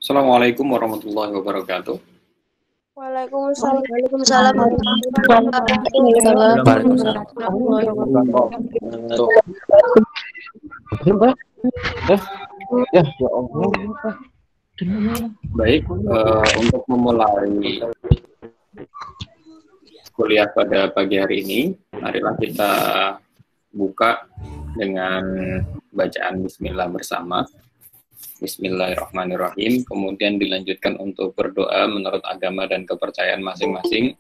Assalamualaikum warahmatullahi wabarakatuh. Waalaikumsalam. Waalaikumsalam warahmatullahi wabarakatuh. Baik, untuk memulai kuliah pada pagi hari ini, marilah kita buka dengan bacaan Bismillah bersama. Bismillahirrahmanirrahim. Kemudian dilanjutkan untuk berdoa menurut agama dan kepercayaan masing-masing.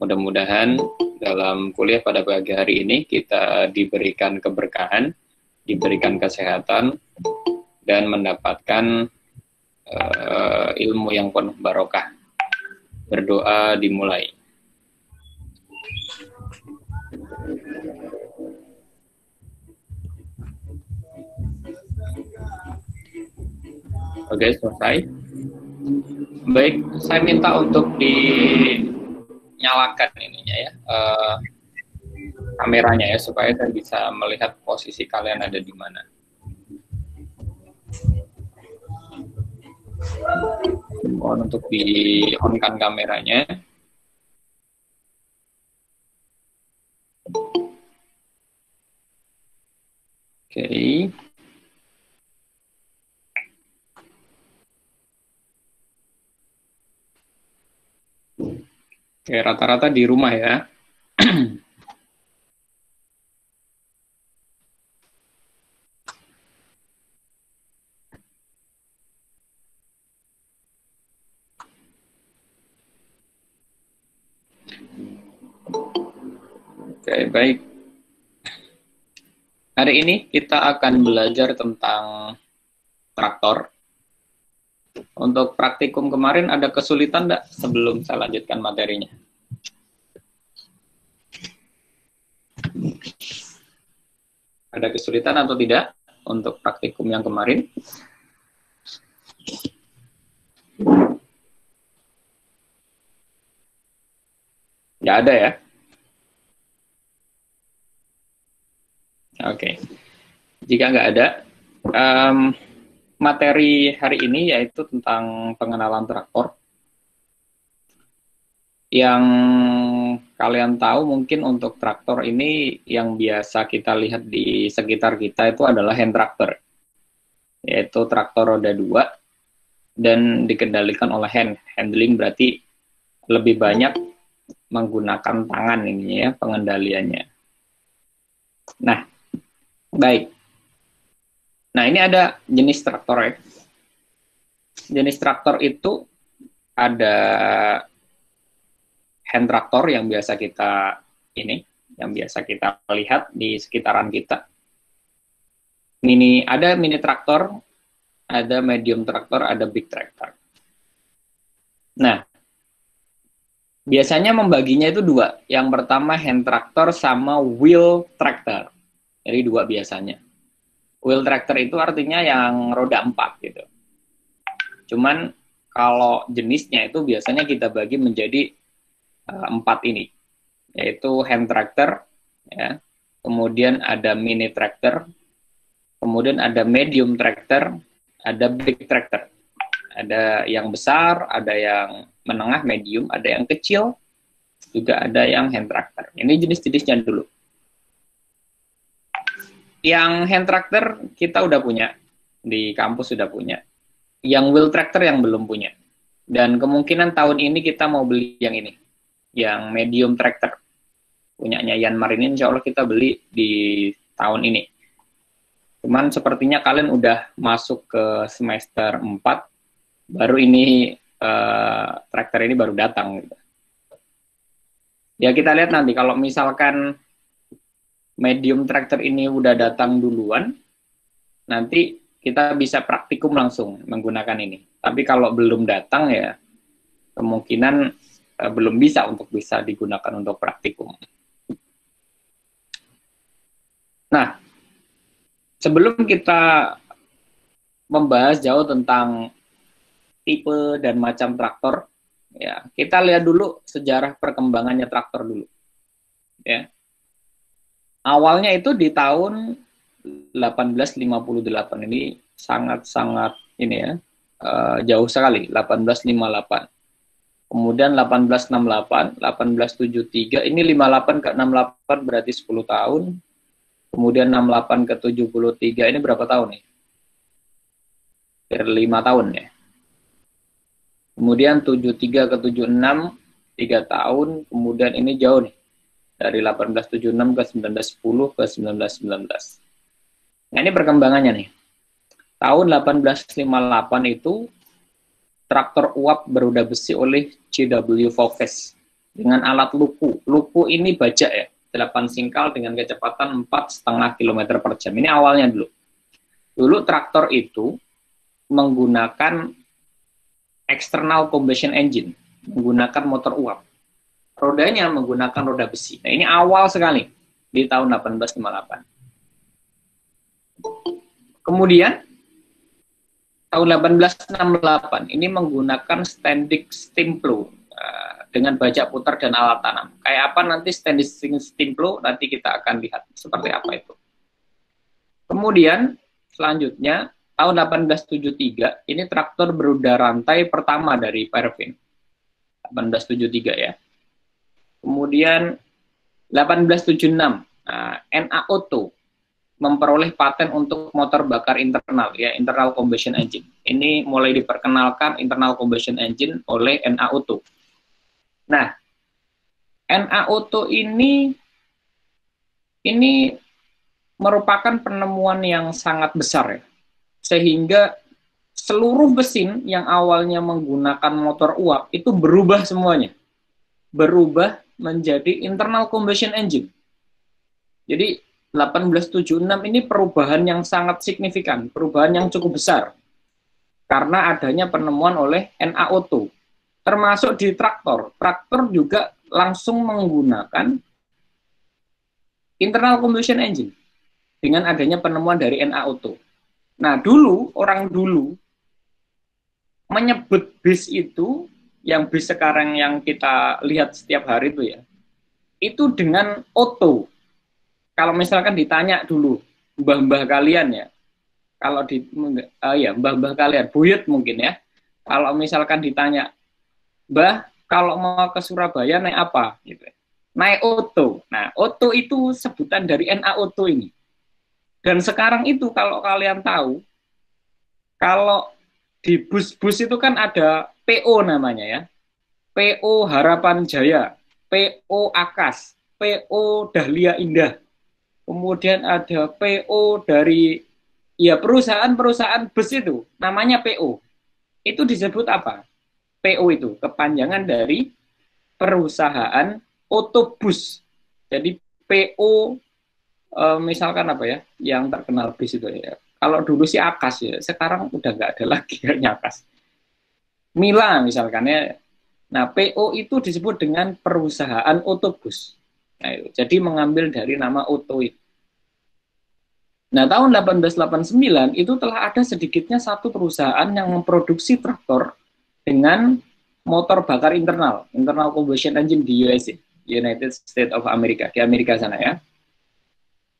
Mudah-mudahan dalam kuliah pada pagi hari ini kita diberikan keberkahan, diberikan kesehatan, dan mendapatkan ilmu yang penuh barokah. Berdoa dimulai. Oke, selesai. Baik, saya minta untuk dinyalakan ininya ya, kameranya ya, supaya saya bisa melihat posisi kalian ada di mana. Mohon untuk di-on-kan kameranya. Oke. Oke, rata-rata di rumah ya. Oke, baik. Hari ini kita akan belajar tentang traktor. Untuk praktikum kemarin ada kesulitan enggak sebelum saya lanjutkan materinya? Ada kesulitan atau tidak untuk praktikum yang kemarin? Nggak ada ya? Oke. Jika nggak ada, materi hari ini yaitu tentang pengenalan traktor. Yang kalian tahu mungkin untuk traktor ini yang biasa kita lihat di sekitar kita itu adalah hand tractor, yaitu traktor roda 2 dan dikendalikan oleh handling, berarti lebih banyak menggunakan tangan ini ya pengendaliannya. Nah, baik. Nah, ini ada jenis traktor ya. Jenis traktor itu ada hand traktor yang biasa kita lihat di sekitaran kita. Ada mini traktor, ada medium traktor, ada big traktor. Nah, biasanya membaginya itu dua. Yang pertama hand traktor sama wheel tractor. Jadi dua biasanya. Wheel tractor itu artinya yang roda 4 gitu. Cuman kalau jenisnya itu biasanya kita bagi menjadi 4 ini, yaitu hand tractor, ya, kemudian ada mini tractor, kemudian ada medium tractor, ada big tractor. Ada yang besar, ada yang menengah, medium, ada yang kecil, juga ada yang hand tractor. Ini jenis-jenisnya dulu. Yang hand tractor kita udah punya, di kampus sudah punya. Yang wheel tractor yang belum punya. Dan kemungkinan tahun ini kita mau beli yang ini, yang medium tractor. Punyanya Yanmar ini insya Allah kita beli di tahun ini. Cuman sepertinya kalian udah masuk ke semester 4, baru ini traktor ini baru datang gitu. Ya kita lihat nanti kalau misalkan medium tractor ini udah datang duluan, nanti kita bisa praktikum langsung menggunakan ini. Tapi kalau belum datang ya kemungkinan belum bisa digunakan untuk praktikum. Nah, sebelum kita membahas jauh tentang tipe dan macam traktor, ya kita lihat dulu sejarah perkembangannya traktor dulu. Ya, awalnya itu di tahun 1858 ini sangat-sangat ini ya, jauh sekali, 1858. Kemudian 1868, 1873, ini 58 ke 68 berarti 10 tahun. Kemudian 68 ke 73, ini berapa tahun nih? 5 tahun ya. Kemudian 73 ke 76, 3 tahun. Kemudian ini jauh nih, dari 1876 ke 1910 ke 1919. Nah ini perkembangannya nih. Tahun 1858 itu traktor uap beroda besi oleh J.W. Vauchez dengan alat luku. Luku ini bajak ya, 8 singkal dengan kecepatan 4,5 km per jam. Ini awalnya dulu. Dulu traktor itu menggunakan external combustion engine, menggunakan motor uap. Rodanya menggunakan roda besi. Nah ini awal sekali di tahun 1858. Kemudian tahun 1868 ini menggunakan standing steam plow dengan bajak putar dan alat tanam. Kayak apa nanti standing steam plow, nanti kita akan lihat seperti apa itu. Kemudian selanjutnya tahun 1873 ini traktor beroda rantai pertama dari Pervin. 1873 ya. Kemudian 1876 NA Auto memperoleh paten untuk motor bakar internal ya, internal combustion engine. Ini mulai diperkenalkan internal combustion engine oleh NA Auto. Nah, NA Auto ini merupakan penemuan yang sangat besar ya. Sehingga seluruh mesin yang awalnya menggunakan motor uap itu berubah semuanya. Berubah menjadi internal combustion engine. Jadi 1876 ini perubahan yang sangat signifikan, perubahan yang cukup besar. Karena adanya penemuan oleh NA Auto. Termasuk di traktor. Traktor juga langsung menggunakan internal combustion engine dengan adanya penemuan dari NA Auto. Nah, orang dulu menyebut bis itu, yang bis sekarang yang kita lihat setiap hari itu ya, itu dengan Auto. Kalau misalkan ditanya dulu, mbah-mbah kalian ya, kalau mbah-mbah kalian, buyut mungkin ya, kalau misalkan ditanya, Mbah, kalau mau ke Surabaya naik apa? Gitu. Naik Auto. Nah, Auto itu sebutan dari NA Auto ini. Dan sekarang itu kalau kalian tahu, kalau di bus-bus itu kan ada PO namanya ya, PO Harapan Jaya, PO Akas, PO Dahlia Indah. Kemudian ada PO dari ya perusahaan-perusahaan bus itu, namanya PO. Itu disebut apa? PO itu kepanjangan dari perusahaan otobus. Jadi PO misalkan apa ya, yang terkenal bis itu ya. Kalau dulu sih Akas ya, sekarang udah nggak ada lagi kayaknya Akas. Mila misalkan ya. Nah PO itu disebut dengan perusahaan otobus. Nah, jadi mengambil dari nama Auto itu. Nah, tahun 1889 itu telah ada sedikitnya satu perusahaan yang memproduksi traktor dengan motor bakar internal combustion engine di USA, United States of America, di Amerika sana ya.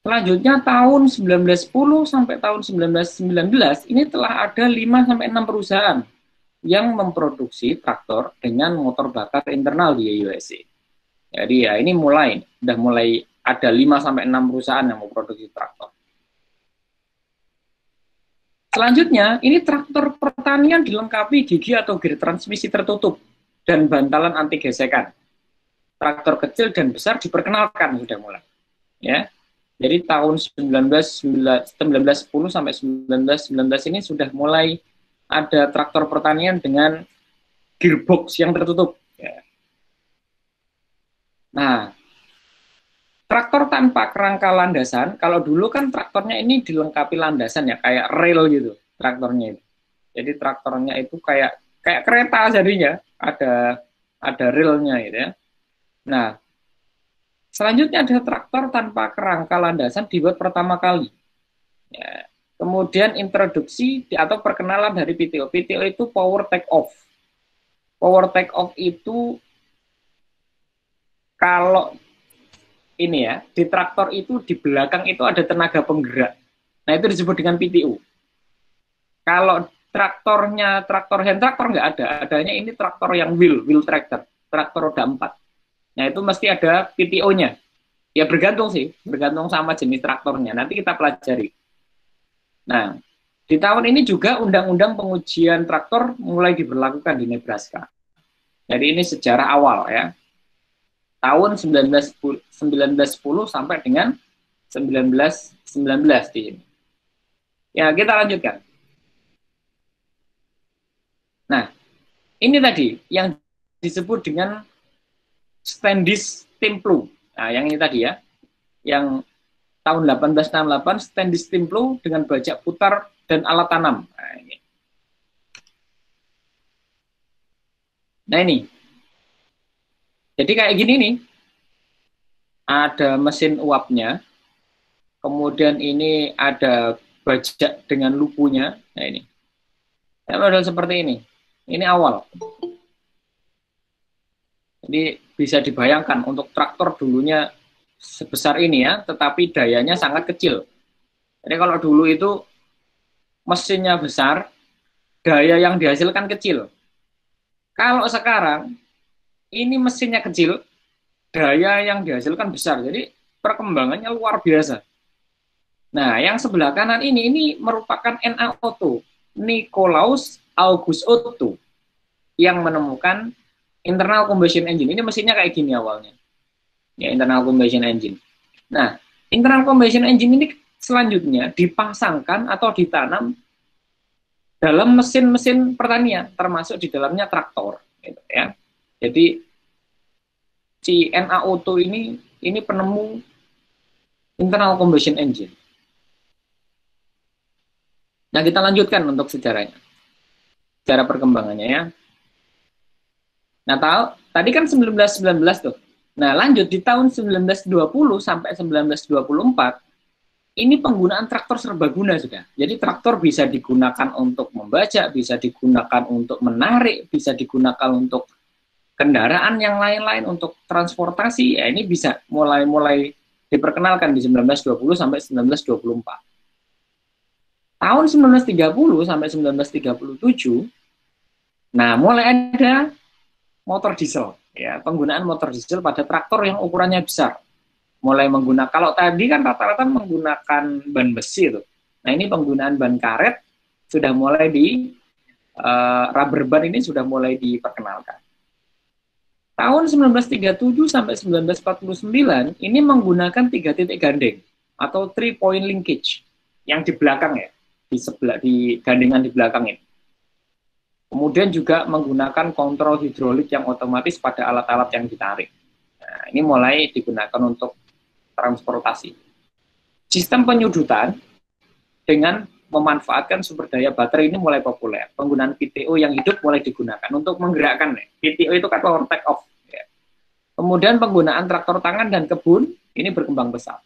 Selanjutnya tahun 1910 sampai tahun 1919 ini telah ada 5 sampai 6 perusahaan yang memproduksi traktor dengan motor bakar internal di USA. Jadi ya ini udah mulai ada 5 sampai 6 perusahaan yang memproduksi traktor. Selanjutnya, ini traktor pertanian dilengkapi gigi atau gear transmisi tertutup dan bantalan anti gesekan. Traktor kecil dan besar diperkenalkan sudah mulai. Ya. Jadi tahun 1910 sampai 1919 ini sudah mulai ada traktor pertanian dengan gearbox yang tertutup. Ya. Nah, traktor tanpa kerangka landasan, kalau dulu kan traktornya ini dilengkapi landasan ya, kayak rel gitu traktornya itu. Jadi traktornya itu kayak kereta jadinya, ada relnya gitu ya. Nah, selanjutnya ada traktor tanpa kerangka landasan dibuat pertama kali. Ya. Kemudian introduksi atau perkenalan dari PTO. PTO itu power take off. Power take off itu kalau ini ya, di traktor itu di belakang itu ada tenaga penggerak. Nah, itu disebut dengan PTO. Kalau traktor hand tractor nggak ada, adanya ini traktor yang wheel tractor, traktor roda 4. Nah itu mesti ada PTO-nya. Ya bergantung sih, bergantung sama jenis traktornya. Nanti kita pelajari. Nah, di tahun ini juga undang-undang pengujian traktor mulai diberlakukan di Nebraska. Jadi ini sejarah awal ya. Tahun 1910 sampai dengan 1919 di sini. Ya, kita lanjutkan. Nah, ini tadi yang disebut dengan Standish Steam Plow. Nah, yang ini tadi ya. Yang tahun 1868 Standish Steam Plow dengan bajak putar dan alat tanam. Nah, ini. Nah, ini. Jadi kayak gini nih. Ada mesin uapnya. Kemudian ini ada bajak dengan lupunya. Nah, ini. Ya, model seperti ini. Ini awal. Jadi bisa dibayangkan untuk traktor dulunya sebesar ini ya, tetapi dayanya sangat kecil. Jadi kalau dulu itu mesinnya besar, daya yang dihasilkan kecil. Kalau sekarang ini mesinnya kecil, daya yang dihasilkan besar. Jadi perkembangannya luar biasa. Nah, yang sebelah kanan ini merupakan NA Otto, Nicolaus August Otto, yang menemukan internal combustion engine. Ini mesinnya kayak gini awalnya. Ya, internal combustion engine. Nah, internal combustion engine ini selanjutnya dipasangkan atau ditanam dalam mesin-mesin pertanian, termasuk di dalamnya traktor. Gitu, ya. Jadi, si NA Otto ini penemu internal combustion engine. Nah, kita lanjutkan untuk sejarahnya. Sejarah perkembangannya ya. Nah, tadi kan 1919 tuh. Nah, lanjut di tahun 1920 sampai 1924, ini penggunaan traktor serbaguna sudah. Jadi traktor bisa digunakan untuk membajak, bisa digunakan untuk menarik, bisa digunakan untuk kendaraan yang lain-lain, untuk transportasi. Ya, ini bisa mulai diperkenalkan di 1920 sampai 1924. Tahun 1930 sampai 1937, nah mulai ada motor diesel, ya penggunaan motor diesel pada traktor yang ukurannya besar. Mulai menggunakan, kalau tadi kan rata-rata menggunakan ban besi itu. Nah ini penggunaan ban karet sudah mulai rubber ban ini sudah mulai diperkenalkan. Tahun 1937 sampai 1949 ini menggunakan 3 titik gandeng atau 3-point linkage yang di belakang ya, di gandengan di belakang ini. Kemudian juga menggunakan kontrol hidrolik yang otomatis pada alat-alat yang ditarik. Nah, ini mulai digunakan untuk transportasi. Sistem penyudutan dengan memanfaatkan sumber daya baterai ini mulai populer. Penggunaan PTO yang hidup mulai digunakan untuk menggerakkan. PTO itu kan power take off. Ya. Kemudian penggunaan traktor tangan dan kebun ini berkembang pesat.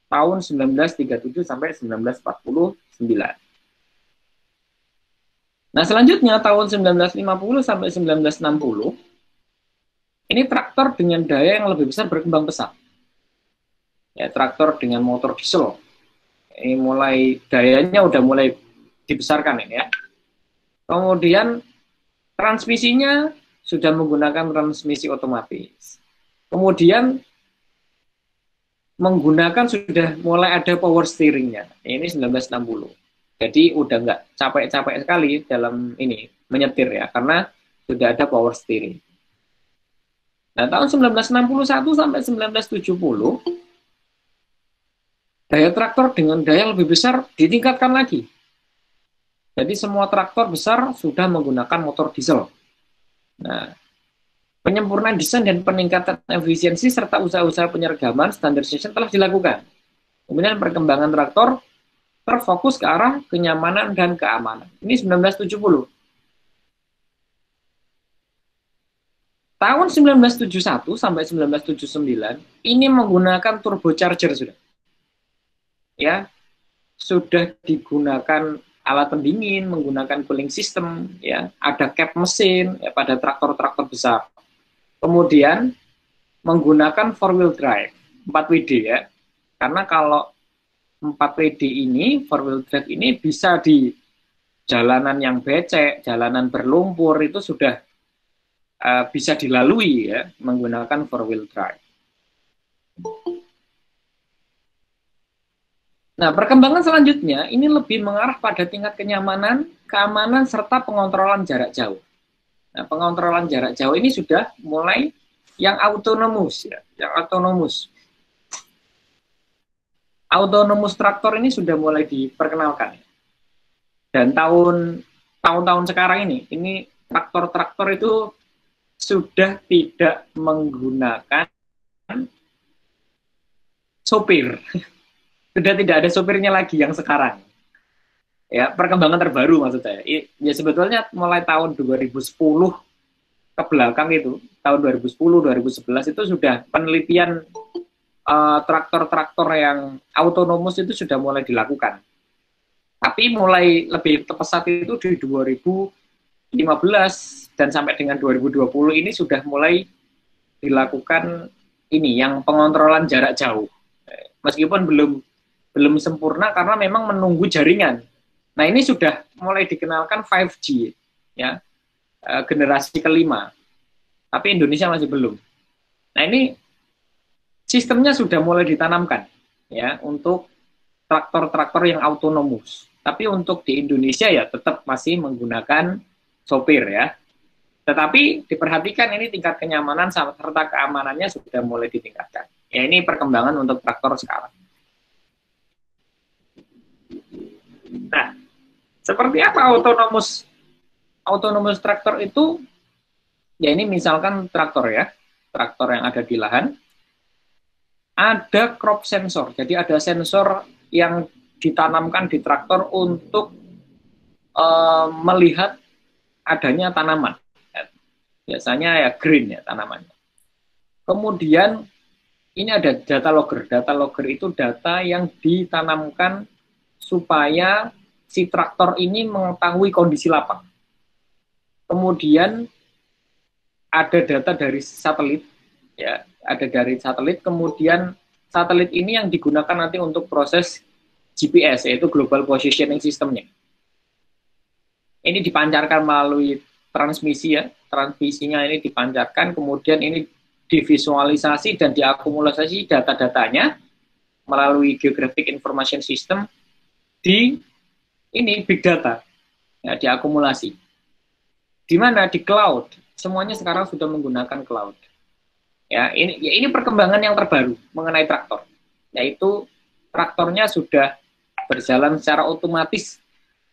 Tahun 1937 sampai 1949. Nah, selanjutnya tahun 1950 sampai 1960, ini traktor dengan daya yang lebih besar berkembang pesat. Ya, traktor dengan motor diesel. Ini mulai dayanya udah mulai dibesarkan ini ya. Kemudian transmisinya sudah menggunakan transmisi otomatis. Kemudian menggunakan sudah mulai ada power steeringnya. Ini 1960. Jadi udah nggak capek-capek sekali dalam ini menyetir ya, karena sudah ada power steering. Nah, tahun 1961 sampai 1970, daya traktor dengan daya lebih besar ditingkatkan lagi. Jadi semua traktor besar sudah menggunakan motor diesel. Nah, penyempurnaan desain dan peningkatan efisiensi serta usaha-usaha penyeragaman standardization telah dilakukan. Kemudian perkembangan traktor terfokus ke arah kenyamanan dan keamanan. Ini 1970. Tahun 1971 sampai 1979 ini menggunakan turbocharger sudah. Ya, sudah digunakan alat pendingin, menggunakan cooling system, ya, ada cap mesin ya, pada traktor-traktor besar. Kemudian menggunakan 4-wheel drive, 4WD ya. Karena kalau 4WD ini, 4-wheel drive ini bisa jalanan yang becek, jalanan berlumpur itu sudah bisa dilalui ya menggunakan four wheel drive. Nah, perkembangan selanjutnya ini lebih mengarah pada tingkat kenyamanan, keamanan, serta pengontrolan jarak jauh. Nah, pengontrolan jarak jauh ini sudah mulai yang autonomous ya, yang autonomous. Autonomous traktor ini sudah mulai diperkenalkan. Dan tahun-tahun sekarang ini traktor-traktor itu sudah tidak menggunakan sopir. Sudah tidak ada sopirnya lagi yang sekarang. Ya, perkembangan terbaru maksud saya. Ya sebetulnya mulai tahun 2010 ke belakang itu, tahun 2010, 2011 itu sudah penelitian traktor-traktor yang autonomous itu sudah mulai dilakukan. Tapi mulai lebih pesat itu di 2015 dan sampai dengan 2020 ini sudah mulai dilakukan ini yang pengontrolan jarak jauh. Meskipun belum sempurna karena memang menunggu jaringan. Nah, ini sudah mulai dikenalkan 5G ya. Generasi kelima. Tapi Indonesia masih belum. Nah, ini sistemnya sudah mulai ditanamkan ya untuk traktor-traktor yang autonomous. Tapi untuk di Indonesia ya tetap masih menggunakan sopir ya. Tetapi diperhatikan ini tingkat kenyamanan serta keamanannya sudah mulai ditingkatkan. Ya, ini perkembangan untuk traktor sekarang. Nah, seperti apa autonomous traktor itu? Ya, ini misalkan traktor ya, traktor yang ada di lahan. Ada crop sensor, jadi ada sensor yang ditanamkan di traktor untuk melihat adanya tanaman. Biasanya ya green ya tanamannya. Kemudian ini ada data logger. Data logger itu data yang ditanamkan supaya si traktor ini mengetahui kondisi lapang. Kemudian ada data dari satelit, ya, ada dari satelit. Kemudian satelit ini yang digunakan nanti untuk proses GPS, yaitu Global Positioning Systemnya. Ini dipancarkan melalui transmisi ya, transmisinya ini dipancarkan, kemudian ini divisualisasi dan diakumulasi data-datanya melalui Geographic Information System di ini big data ya, diakumulasi. Di mana? Di cloud. Semuanya sekarang sudah menggunakan cloud. Ya, ini perkembangan yang terbaru mengenai traktor, yaitu traktornya sudah berjalan secara otomatis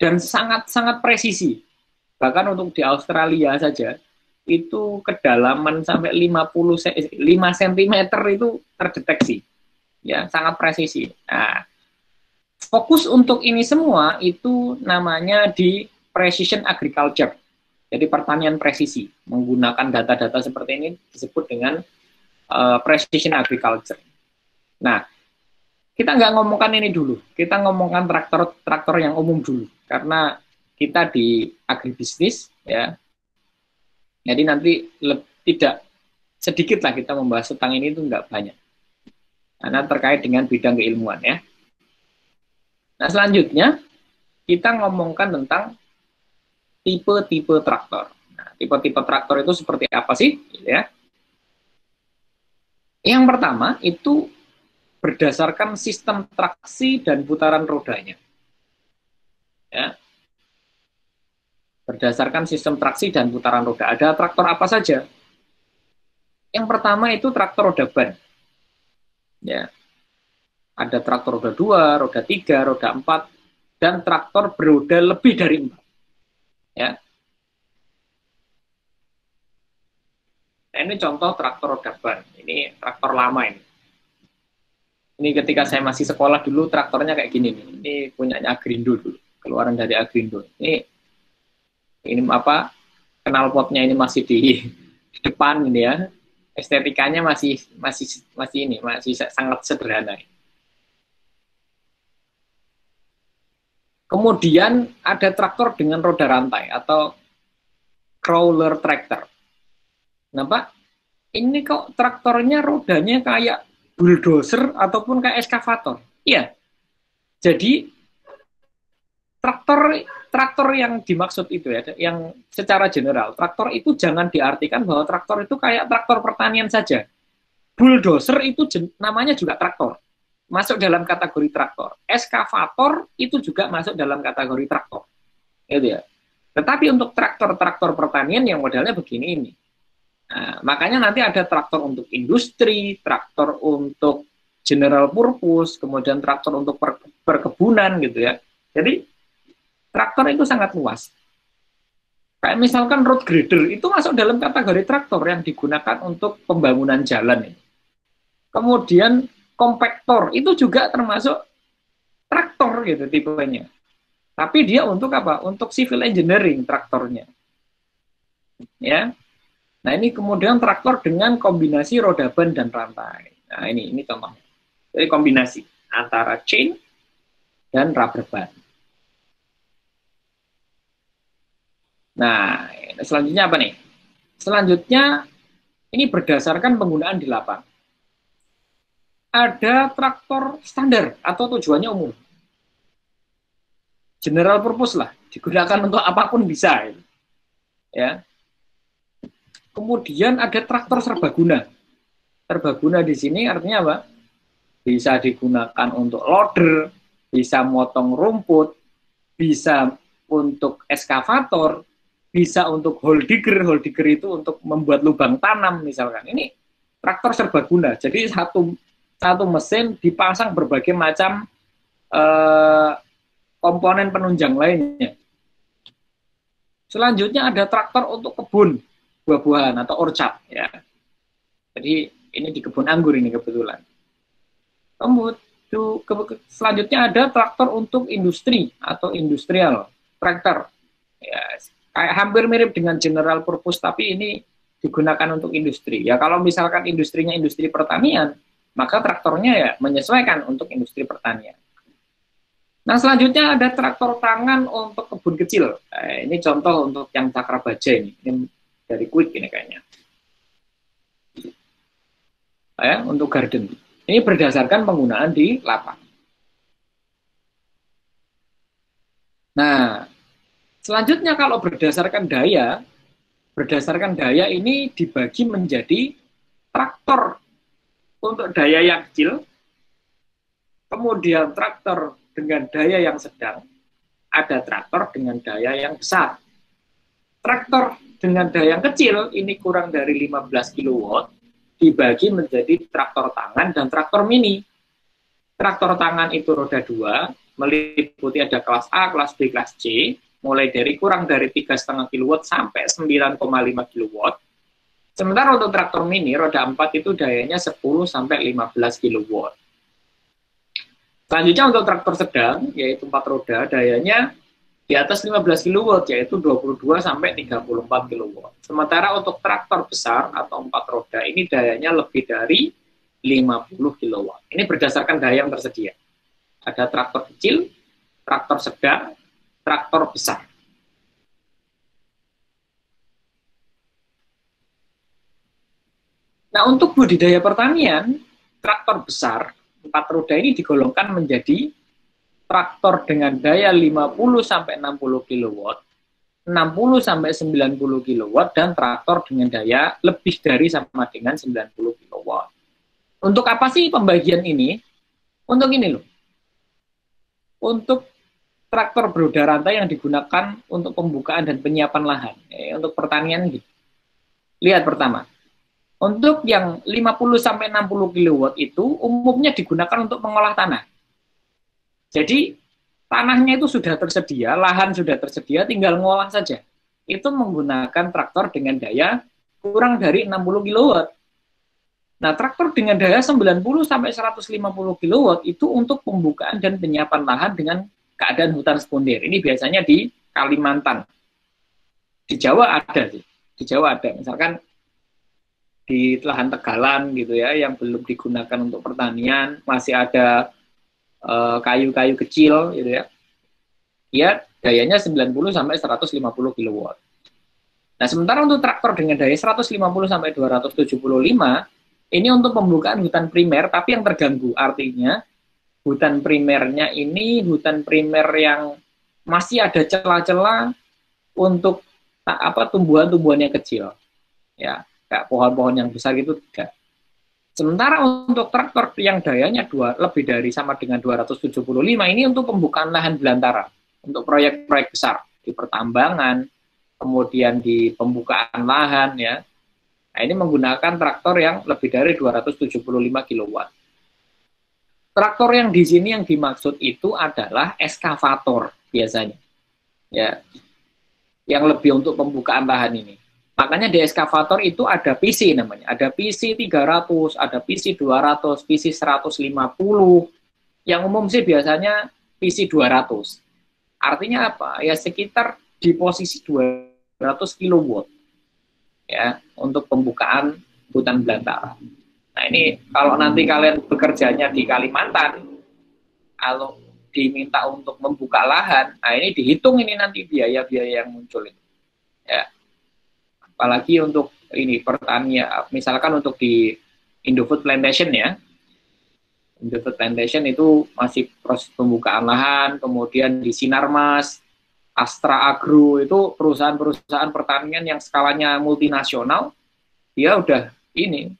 dan sangat-sangat presisi. Bahkan untuk di Australia saja itu kedalaman sampai 5 cm itu terdeteksi. Ya, sangat presisi. Nah, fokus untuk ini semua itu namanya di precision agriculture. Jadi pertanian presisi, menggunakan data-data seperti ini disebut dengan precision agriculture. Nah, kita nggak ngomongkan ini dulu, kita ngomongkan traktor yang umum dulu, karena kita di agribisnis ya. Jadi nanti tidak sedikit lah kita membahas tentang ini, itu nggak banyak, karena terkait dengan bidang keilmuan ya. Nah, selanjutnya kita ngomongkan tentang tipe-tipe traktor. Nah, tipe-tipe traktor itu seperti apa sih? Ya. Yang pertama itu berdasarkan sistem traksi dan putaran rodanya. Ya. Berdasarkan sistem traksi dan putaran roda. Ada traktor apa saja? Yang pertama itu traktor roda ban. Ya. Ada traktor roda 2, roda 3, roda 4, dan traktor beroda lebih dari 4. Ya. Nah, ini contoh traktor roda ban. Ini traktor lama ini. Ini ketika saya masih sekolah dulu traktornya kayak gini nih. Ini punyanya Agrindo dulu, keluaran dari Agrindo. Ini apa? Knalpotnya ini masih di depan ini ya. Estetikanya masih sangat sederhana. Kemudian ada traktor dengan roda rantai atau crawler tractor. Nah, Pak, ini kok traktornya rodanya kayak bulldozer ataupun kayak eskavator? Iya. Jadi traktor traktor yang dimaksud itu ya, yang secara general, traktor itu jangan diartikan bahwa traktor itu kayak traktor pertanian saja. Bulldozer itu namanya juga traktor, masuk dalam kategori traktor. Eskavator itu juga masuk dalam kategori traktor, gitu ya. Tetapi untuk traktor-traktor pertanian yang modelnya begini ini. Nah, makanya nanti ada traktor untuk industri, traktor untuk general purpose, kemudian traktor untuk perkebunan gitu ya. Jadi traktor itu sangat luas. Kayak misalkan road grader itu masuk dalam kategori traktor yang digunakan untuk pembangunan jalan ini. Kemudian kompaktor itu juga termasuk traktor gitu tipenya. Tapi dia untuk apa? Untuk civil engineering traktornya. Ya. Nah, ini kemudian traktor dengan kombinasi roda ban dan rantai. Nah, ini contohnya. Jadi kombinasi antara chain dan rubber band. Nah, selanjutnya apa nih? Selanjutnya ini berdasarkan penggunaan di lapangan. Ada traktor standar atau tujuannya umum. General purpose lah, digunakan untuk apapun bisa. Ya. Kemudian ada traktor serbaguna. Serbaguna di sini artinya apa? Bisa digunakan untuk loader, bisa motong rumput, bisa untuk eskavator, bisa untuk hole digger. Hole digger itu untuk membuat lubang tanam misalkan. Ini traktor serbaguna. Jadi satu mesin dipasang berbagai macam komponen penunjang lainnya. Selanjutnya ada traktor untuk kebun buah-buahan atau orchard ya. Jadi ini di kebun anggur ini kebetulan. Kemudian selanjutnya ada traktor untuk industri atau industrial traktor. Ya, kayak hampir mirip dengan general purpose tapi ini digunakan untuk industri. Ya kalau misalkan industrinya industri pertanian, maka traktornya ya menyesuaikan untuk industri pertanian. Nah, selanjutnya ada traktor tangan untuk kebun kecil. Ini contoh untuk yang cakra baja ini dari Quick ini kayaknya. Untuk garden. Ini berdasarkan penggunaan di lapangan. Nah, selanjutnya kalau berdasarkan daya ini dibagi menjadi traktor untuk daya yang kecil, kemudian traktor dengan daya yang sedang, ada traktor dengan daya yang besar. Traktor dengan daya yang kecil, ini kurang dari 15 kW, dibagi menjadi traktor tangan dan traktor mini. Traktor tangan itu roda 2, meliputi ada kelas A, kelas B, kelas C, mulai dari kurang dari 3,5 kW sampai 9,5 kW. Sementara untuk traktor mini, roda 4 itu dayanya 10 sampai 15 kW. Selanjutnya untuk traktor sedang, yaitu 4 roda, dayanya di atas 15 kW, yaitu 22 sampai 34 kW. Sementara untuk traktor besar atau 4 roda, ini dayanya lebih dari 50 kW. Ini berdasarkan daya yang tersedia. Ada traktor kecil, traktor sedang, traktor besar. Nah, untuk budidaya pertanian, traktor besar 4 roda ini digolongkan menjadi traktor dengan daya 50 sampai 60 kW, 60 sampai 90 kW dan traktor dengan daya lebih dari sama dengan 90 kW. Untuk apa sih pembagian ini? Untuk ini loh. Untuk traktor beroda rantai yang digunakan untuk pembukaan dan penyiapan lahan. Untuk pertanian gitu. Lihat pertama. Untuk yang 50 sampai 60 kW itu umumnya digunakan untuk mengolah tanah. Jadi tanahnya itu sudah tersedia, lahan sudah tersedia, tinggal ngolah saja. Itu menggunakan traktor dengan daya kurang dari 60 kW. Nah, traktor dengan daya 90 sampai 150 kW itu untuk pembukaan dan penyiapan lahan dengan keadaan hutan sekundir. Ini biasanya di Kalimantan. Di Jawa ada sih. Di Jawa ada. Misalkan di lahan tegalan gitu ya, yang belum digunakan untuk pertanian, masih ada kayu-kayu kecil gitu ya. Ya, dayanya 90 sampai 150 kW. Nah, sementara untuk traktor dengan daya 150 sampai 275 ini untuk pembukaan hutan primer tapi yang terganggu. Artinya hutan primernya ini hutan primer yang masih ada celah-celah untuk tumbuhan-tumbuhan yang kecil, ya, kayak pohon-pohon yang besar itu tidak. Sementara untuk traktor yang dayanya lebih dari sama dengan 275 ini untuk pembukaan lahan belantara, untuk proyek-proyek besar di pertambangan, kemudian di pembukaan lahan, ya. Nah, ini menggunakan traktor yang lebih dari 275 kW. Traktor yang di sini yang dimaksud itu adalah eskavator biasanya, ya, yang lebih untuk pembukaan lahan ini. Makanya di eskavator itu ada PC namanya, ada PC 300, ada PC 200, PC 150. Yang umum sih biasanya PC 200. Artinya apa? Ya sekitar di posisi 200 kW. Ya, untuk pembukaan hutan belantara. Nah, ini kalau nanti kalian bekerjanya di Kalimantan, kalau diminta untuk membuka lahan, nah ini dihitung ini nanti biaya-biaya yang muncul itu. Ya. Apalagi untuk ini pertanian, misalkan untuk di Indofood Plantation, ya. Indofood Plantation itu masih proses pembukaan lahan, kemudian di Sinarmas, Astra Agro itu perusahaan-perusahaan pertanian yang skalanya multinasional, dia udah ini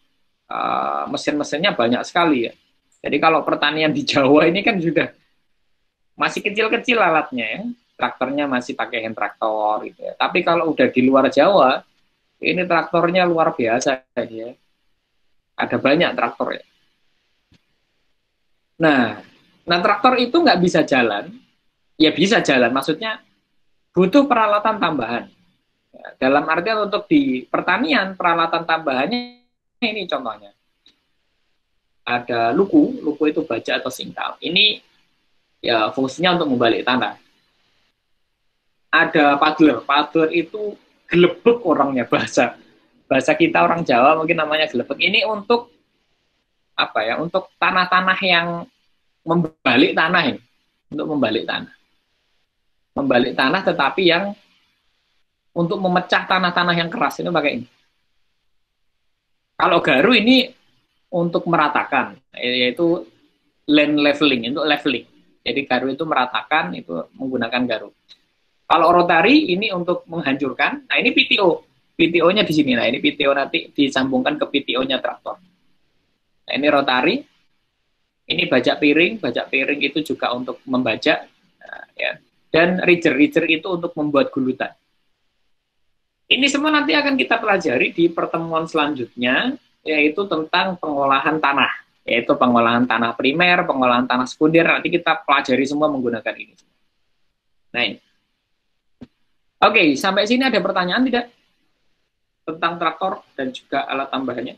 mesin-mesinnya banyak sekali, ya. Jadi kalau pertanian di Jawa ini kan sudah masih kecil-kecil alatnya, ya. Traktornya masih pakai hand traktor gitu, ya. Tapi kalau udah di luar Jawa, ini traktornya luar biasa, ya. Ada banyak traktor, ya. Nah traktor itu nggak bisa jalan, ya bisa jalan, maksudnya butuh peralatan tambahan. Ya, dalam artian untuk di pertanian, peralatan tambahannya ini contohnya. Ada luku itu baja atau singkal. Ini ya fungsinya untuk membalik tanah. Ada paddler itu gelebek orangnya, bahasa kita orang Jawa mungkin namanya gelebek. Ini untuk apa ya? Untuk tanah-tanah yang membalik tanah ini, untuk membalik tanah. Membalik tanah tetapi yang untuk memecah tanah-tanah yang keras itu pakai ini. Kalau garu ini untuk meratakan, yaitu land leveling, untuk leveling. Jadi garu itu meratakan, itu menggunakan garu. Kalau rotari ini untuk menghancurkan. Nah ini PTO, PTO-nya di sini. Nah ini PTO nanti disambungkan ke PTO-nya traktor. Nah ini rotari, ini bajak piring itu juga untuk membajak, nah, ya. Dan ridger itu untuk membuat gulutan. Ini semua nanti akan kita pelajari di pertemuan selanjutnya, yaitu tentang pengolahan tanah, yaitu pengolahan tanah primer, pengolahan tanah sekunder. Nanti kita pelajari semua menggunakan ini. Nah ini. Oke, sampai sini ada pertanyaan tidak? Tentang traktor dan juga alat tambahannya.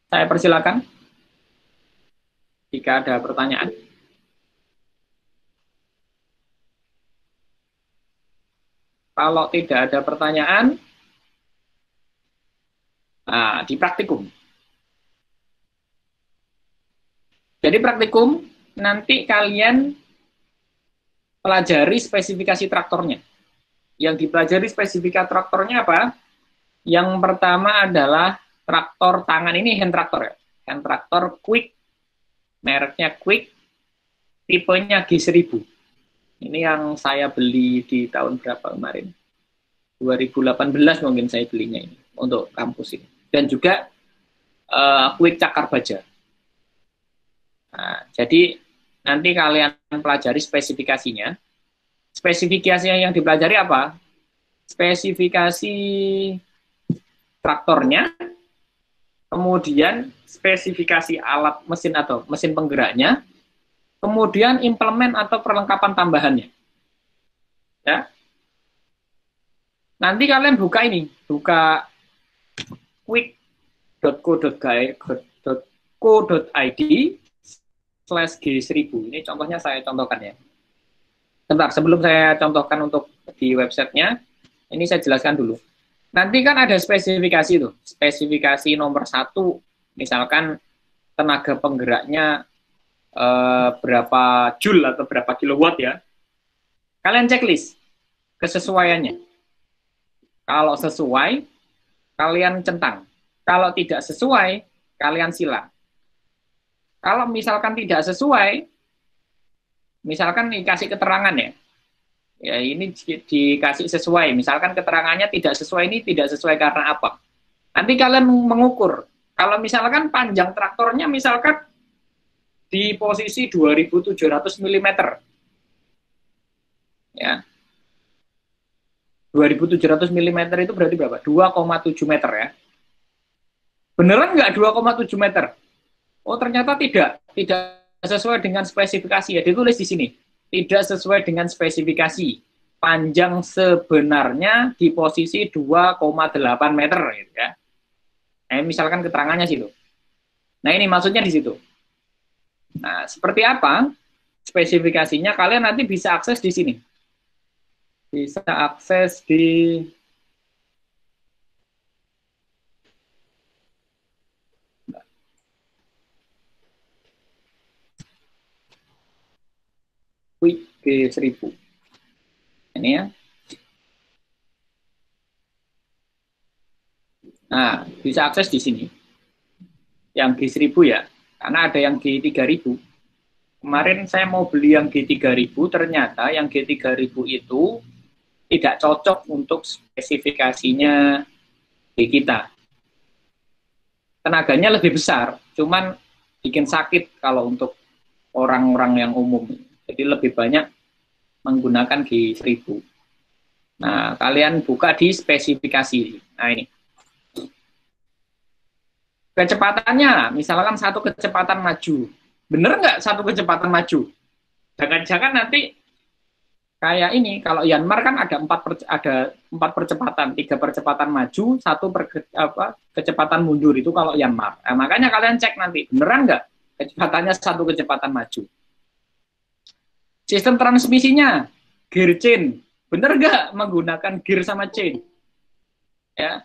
Saya persilakan. Jika ada pertanyaan. Kalau tidak ada pertanyaan, nah, di praktikum. Jadi praktikum, nanti kalian pelajari spesifikasi traktornya. Yang dipelajari spesifikasi traktornya apa? Yang pertama adalah traktor tangan, ini hand traktor, ya. Hand traktor Quick, mereknya Quick, tipenya G1000. Ini yang saya beli di tahun berapa kemarin? 2018 mungkin saya belinya ini untuk kampus ini. Dan juga Quick cakar baja. Nah, jadi nanti kalian pelajari spesifikasinya. Spesifikasinya yang dipelajari apa? Spesifikasi traktornya, kemudian spesifikasi alat mesin atau mesin penggeraknya, kemudian implemen atau perlengkapan tambahannya. Ya. Nanti kalian buka ini, buka quick.co.id/G1000. Ini contohnya saya contohkan, ya. Bentar, sebelum saya contohkan untuk di websitenya, ini saya jelaskan dulu. Nanti kan ada spesifikasi tuh, spesifikasi nomor 1, misalkan tenaga penggeraknya berapa joule atau berapa kilowatt, ya. Kalian checklist kesesuaiannya. Kalau sesuai, kalian centang. Kalau tidak sesuai, kalian silang. Kalau misalkan tidak sesuai, misalkan dikasih keterangan ya. Ya, ini dikasih sesuai. Misalkan keterangannya tidak sesuai, ini tidak sesuai karena apa? Nanti kalian mengukur. Kalau misalkan panjang traktornya misalkan di posisi 2700 mm. Ya. 2700 mm itu berarti berapa? 2,7 meter ya. Beneran nggak 2,7 meter? Oh, ternyata tidak. Tidak sesuai dengan spesifikasi ya. Ditulis di sini. Tidak sesuai dengan spesifikasi. Panjang sebenarnya di posisi 2,8 meter gitu ya. Misalkan keterangannya situ. Nah, ini maksudnya di situ. Nah, seperti apa spesifikasinya? Kalian nanti bisa akses di sini. Bisa akses di Quick G1000. Ini ya. Nah, bisa akses di sini. Yang G1000 ya. Karena ada yang G3000. Kemarin saya mau beli yang G3000, ternyata yang G3000 itu tidak cocok untuk spesifikasinya di kita. Tenaganya lebih besar, cuman bikin sakit kalau untuk orang-orang yang umum. Jadi lebih banyak menggunakan G1000. Nah, kalian buka di spesifikasi. Nah, ini. Kecepatannya, misalkan satu kecepatan maju. Bener nggak satu kecepatan maju? Jangan-jangan nanti kayak ini, kalau Yanmar kan ada empat percepatan, 3 percepatan maju, 1 kecepatan mundur, itu kalau Yanmar. Nah, makanya kalian cek nanti, beneran nggak kecepatannya 1 kecepatan maju. Sistem transmisinya, gear chain, bener nggak menggunakan gear sama chain? Ya.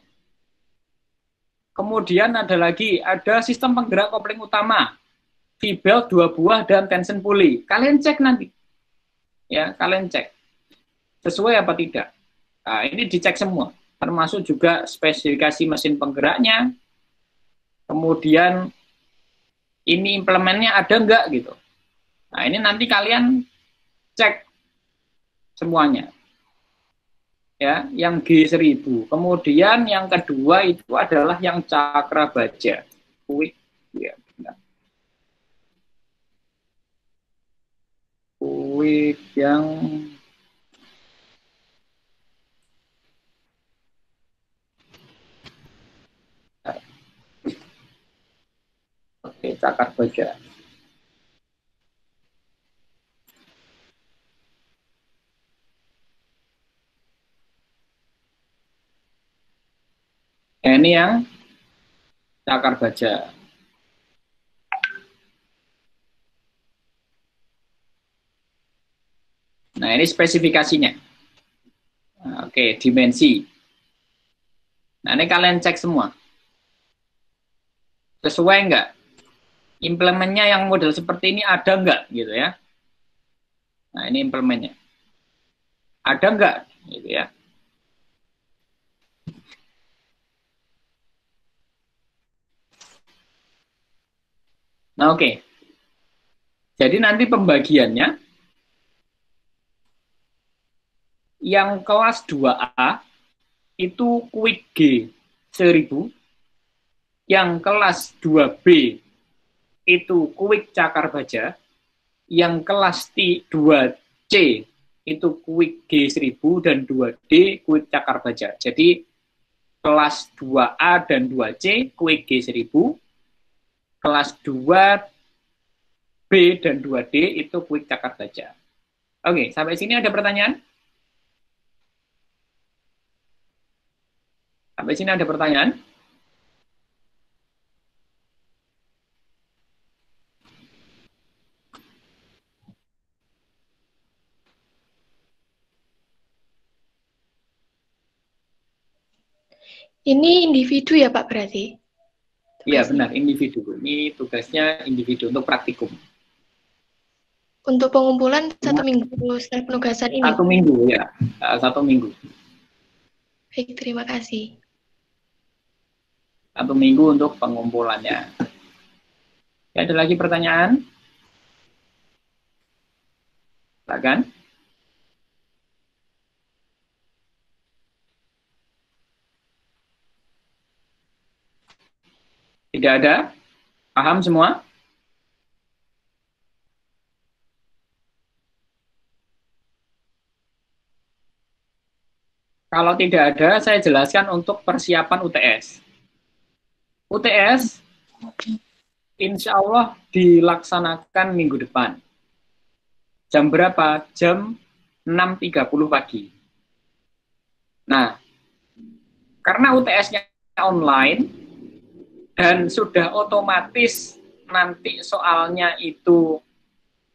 Kemudian ada sistem penggerak kopling utama, V-belt 2 buah dan tension pulley. Kalian cek nanti. Ya, kalian cek. Sesuai apa tidak. Nah, ini dicek semua. Termasuk juga spesifikasi mesin penggeraknya. Kemudian ini implementnya ada enggak gitu. Nah, ini nanti kalian cek semuanya. Ya, yang G1000. Kemudian yang kedua itu adalah yang cakra baja. Quick, ya, Quick yang oke, cakar baja. Ini yang cakar baja. Nah, ini spesifikasinya. Nah, oke, dimensi. Nah, ini kalian cek semua. Sesuai enggak? Implementnya yang model seperti ini ada enggak? Gitu ya. Nah, ini implementnya. Ada enggak? Gitu ya. Nah, oke. Jadi nanti pembagiannya, yang kelas 2A itu Quick G1000, yang kelas 2B itu Quick cakar baja, yang kelas 2C itu Quick G1000 dan 2D Quick cakar baja. Jadi kelas 2A dan 2C Quick G1000, kelas 2B dan 2D itu Quick cakar baja. Oke, sampai sini ada pertanyaan? Sampai sini ada pertanyaan? Ini individu ya Pak berarti? Iya benar, individu. Ini tugasnya individu untuk praktikum. Untuk pengumpulan 1 minggu setelah penugasan ini? 1 minggu ya, 1 minggu. Baik, terima kasih. 1 minggu untuk pengumpulannya. Ya, ada lagi pertanyaan? Silakan. Tidak ada? Paham semua? Kalau tidak ada, saya jelaskan untuk persiapan UTS. UTS, insya Allah dilaksanakan minggu depan. Jam berapa? Jam 6.30 pagi. Nah, karena UTS-nya online, dan sudah otomatis nanti soalnya itu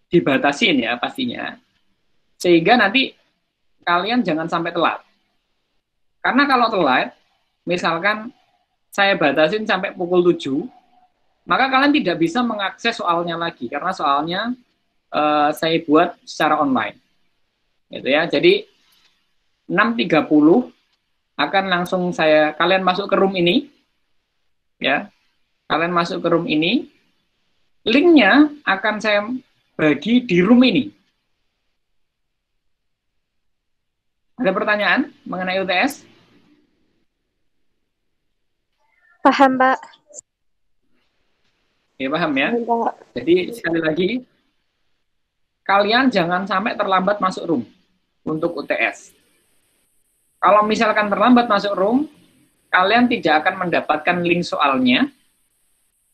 dibatasin ya pastinya. Sehingga nanti kalian jangan sampai telat. Karena kalau telat, misalkan saya batasin sampai pukul 7, maka kalian tidak bisa mengakses soalnya lagi. Karena soalnya saya buat secara online. Gitu ya. Jadi 6.30 akan langsung kalian masuk ke room ini. Ya. Kalian masuk ke room ini. Linknya akan saya bagi di room ini. Ada pertanyaan mengenai UTS? Paham, Pak. Ya, paham ya? Jadi sekali lagi, kalian jangan sampai terlambat masuk room untuk UTS. Kalau misalkan terlambat masuk room, kalian tidak akan mendapatkan link soalnya.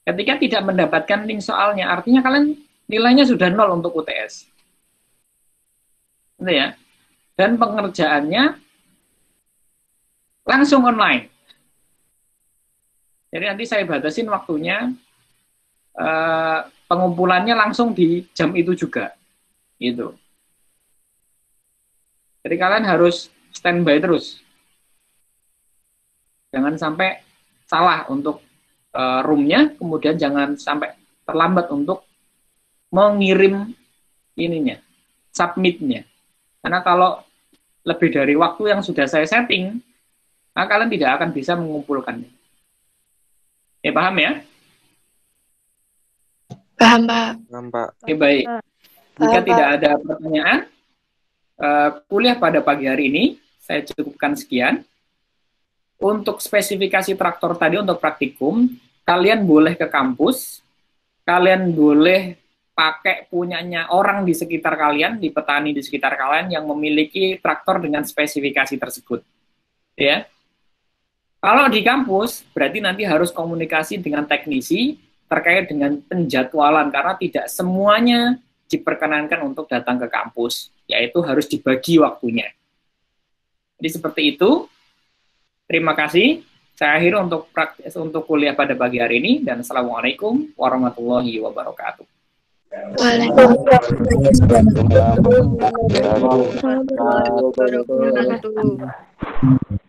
Ketika tidak mendapatkan link soalnya, artinya kalian nilainya sudah 0 untuk UTS. Gitu ya? Dan pengerjaannya langsung online. Jadi nanti saya batasin waktunya, pengumpulannya langsung di jam itu juga. Gitu. Jadi kalian harus standby terus. Jangan sampai salah untuk roomnya, kemudian jangan sampai terlambat untuk mengirim ininya, submitnya. Karena kalau lebih dari waktu yang sudah saya setting, maka kalian tidak akan bisa mengumpulkannya. Ya, paham ya? Paham, Pak. Paham, Pak. Oke, baik. Jika tidak ada pertanyaan, kuliah pada pagi hari ini saya cukupkan sekian. Untuk spesifikasi traktor tadi untuk praktikum, kalian boleh ke kampus, kalian boleh pakai punyanya orang di sekitar kalian, di petani di sekitar kalian yang memiliki traktor dengan spesifikasi tersebut. Ya. Kalau di kampus, berarti nanti harus komunikasi dengan teknisi terkait dengan penjadwalan, karena tidak semuanya diperkenankan untuk datang ke kampus, yaitu harus dibagi waktunya. Jadi seperti itu. Terima kasih. Saya akhiri untuk kuliah pada pagi hari ini, dan Assalamualaikum warahmatullahi wabarakatuh. Waalaikumsalam warahmatullahi wabarakatuh.